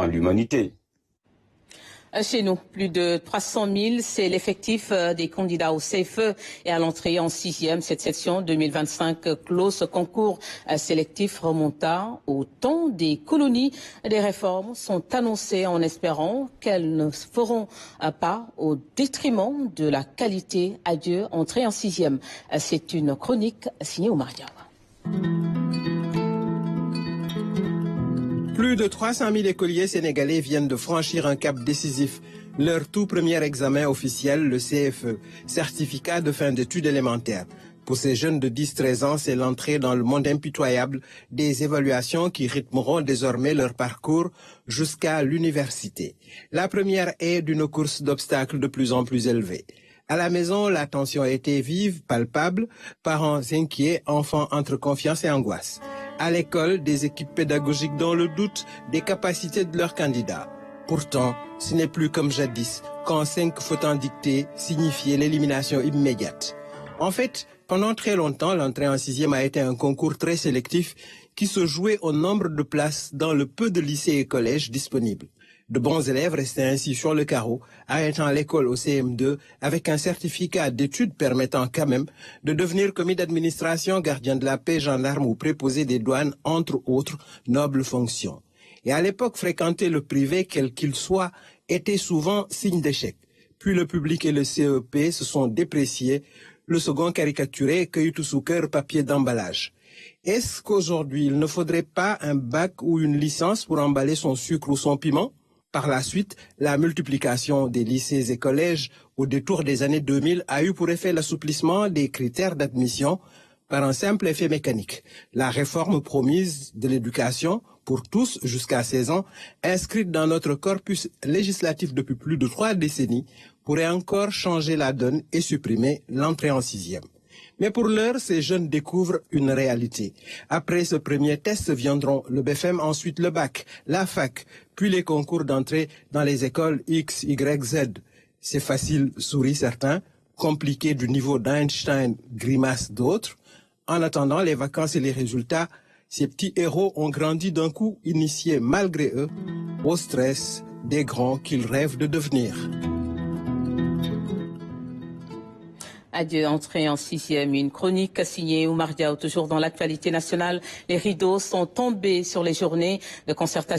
en l'humanité. Chez nous, plus de 300 000, c'est l'effectif des candidats au CFE et à l'entrée en 6e. Cette section 2025 clôt. Ce concours sélectif remonta au temps des colonies. Des réformes sont annoncées en espérant qu'elles ne feront pas au détriment de la qualité. Adieu, entrée en 6e. C'est une chronique signée Oumar Diawa. Plus de 300 000 écoliers sénégalais viennent de franchir un cap décisif. Leur tout premier examen officiel, le CFE, certificat de fin d'études élémentaires. Pour ces jeunes de 10-13 ans, c'est l'entrée dans le monde impitoyable des évaluations qui rythmeront désormais leur parcours jusqu'à l'université. La première est d'une course d'obstacles de plus en plus élevée. À la maison, la tension était vive, palpable, parents inquiets, enfants entre confiance et angoisse. À l'école, des équipes pédagogiques dans le doute des capacités de leurs candidats. Pourtant, ce n'est plus comme jadis, quand 5 fautes en dictée signifiaient l'élimination immédiate. En fait, pendant très longtemps, l'entrée en 6e a été un concours très sélectif qui se jouait au nombre de places dans le peu de lycées et collèges disponibles. De bons élèves restaient ainsi sur le carreau, arrêtant l'école au CM2 avec un certificat d'études permettant quand même de devenir commis d'administration, gardien de la paix, gendarme ou préposé des douanes, entre autres nobles fonctions. Et à l'époque, fréquenter le privé, quel qu'il soit, était souvent signe d'échec. Puis le public et le CEP se sont dépréciés, le second caricaturé, cueillitou sous cœur, papier d'emballage. Est-ce qu'aujourd'hui, il ne faudrait pas un bac ou une licence pour emballer son sucre ou son piment ? Par la suite, la multiplication des lycées et collèges au détour des années 2000 a eu pour effet l'assouplissement des critères d'admission par un simple effet mécanique. La réforme promise de l'éducation pour tous jusqu'à 16 ans, inscrite dans notre corpus législatif depuis plus de 3 décennies, pourrait encore changer la donne et supprimer l'entrée en 6e. Mais pour l'heure, ces jeunes découvrent une réalité. Après ce premier test viendront le BFM, ensuite le bac, la fac, puis les concours d'entrée dans les écoles X, Y, Z. C'est facile, sourient certains, compliqué du niveau d'Einstein, grimace d'autres. En attendant les vacances et les résultats, ces petits héros ont grandi d'un coup, initiés malgré eux au stress des grands qu'ils rêvent de devenir. Adieu, entrée en 6e, une chronique signée Oumar Diawa. Toujours dans l'actualité nationale, les rideaux sont tombés sur les journées de concertation